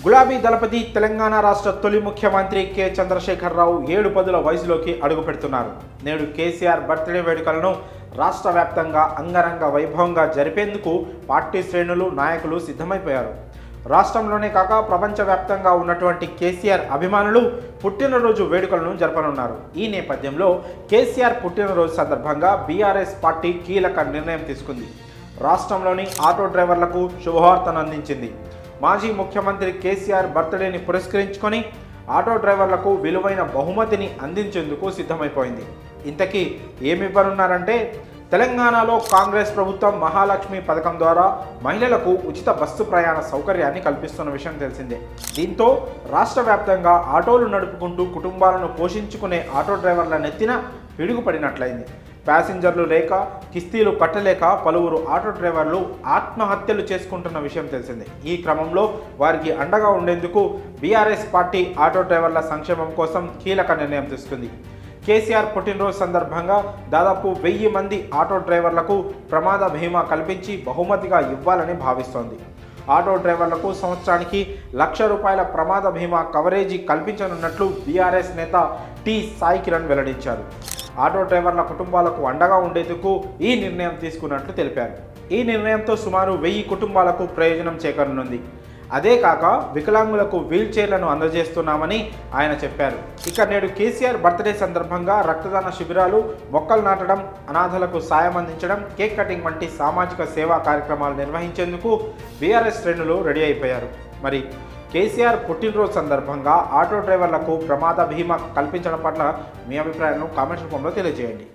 గులాబీ దళపతి తెలంగాణ రాష్ట్ర తొలి ముఖ్యమంత్రి కె చంద్రశేఖరరావు 7 పదుల వయసులోకి అడుగుపెడుతున్నారు. నేడు కేసీఆర్ బర్త్డే వేడుకలను రాష్ట్ర వ్యాప్తంగా అంగరంగ వైభవంగా జరిపేందుకు పార్టీ శ్రేణులు నాయకులు సిద్ధమైపోయారు. రాష్ట్రంలోనే కాక ప్రపంచవ్యాప్తంగా ఉన్నటువంటి కేసీఆర్ అభిమానులు పుట్టినరోజు వేడుకలను జరపనున్నారు. ఈ నేపథ్యంలో కేసీఆర్ పుట్టినరోజు సందర్భంగా బీఆర్ఎస్ పార్టీ కీలక నిర్ణయం తీసుకుంది. రాష్ట్రంలోని ఆటో డ్రైవర్లకు శుభవార్తను అందించింది. మాజీ ముఖ్యమంత్రి కేసీఆర్ బర్త్డేని పురస్కరించుకొని ఆటో డ్రైవర్లకు విలువైన బహుమతిని అందించేందుకు సిద్ధమైపోయింది. ఇంతకీ ఏమివ్వనున్నారంటే, తెలంగాణలో కాంగ్రెస్ ప్రభుత్వం మహాలక్ష్మి పథకం ద్వారా మహిళలకు ఉచిత బస్సు ప్రయాణ సౌకర్యాన్ని కల్పిస్తున్న విషయం తెలిసిందే. దీంతో రాష్ట్ర వ్యాప్తంగా ఆటోలు నడుపుకుంటూ కుటుంబాలను పోషించుకునే ఆటో డ్రైవర్ల నెత్తిన పిడుగుపడినట్లయింది. ప్యాసింజర్లు లేక కిస్తీలు కట్టలేక పలువురు ఆటో డ్రైవర్లు ఆత్మహత్యలు చేసుకుంటున్న విషయం తెలిసిందే. ఈ క్రమంలో వారికి అండగా ఉండేందుకు బీఆర్ఎస్ పార్టీ ఆటో డ్రైవర్ల సంక్షేమం కోసం కీలక నిర్ణయం తీసుకుంది. కేసీఆర్ పుట్టినరోజు సందర్భంగా దాదాపు 1000 మంది ఆటో డ్రైవర్లకు ప్రమాద బీమా కల్పించి బహుమతిగా ఇవ్వాలని భావిస్తోంది. ఆటో డ్రైవర్లకు సంవత్సరానికి ₹1,00,000 ప్రమాద బీమా కవరేజీ కల్పించనున్నట్లు బీఆర్ఎస్ నేత టి సాయి కిరణ్ వెల్లడించారు. ఆటో డ్రైవర్ల కుటుంబాలకు అండగా ఉండేందుకు ఈ నిర్ణయం తీసుకున్నట్లు తెలిపారు. ఈ నిర్ణయంతో సుమారు 1000 కుటుంబాలకు ప్రయోజనం చేకూరనుంది. అదే కాక వికలాంగులకు వీల్ చైర్లను అందజేస్తున్నామని ఆయన చెప్పారు. ఇక నేడు కేసీఆర్ బర్త్డే సందర్భంగా రక్తదాన శిబిరాలు, మొక్కలు నాటడం, అనాథలకు సాయం అందించడం, కేక్ కటింగ్ వంటి సామాజిక సేవా కార్యక్రమాలు నిర్వహించేందుకు బీఆర్ఎస్ శ్రేణులు రెడీ అయిపోయారు. మరి కేసీఆర్ పుట్టినరోజు సందర్భంగా ఆటో డ్రైవర్లకు ప్రమాద బీమా కల్పించడం పట్ల మీ అభిప్రాయాలను కామెంట్స్ రూపంలో తెలియజేయండి.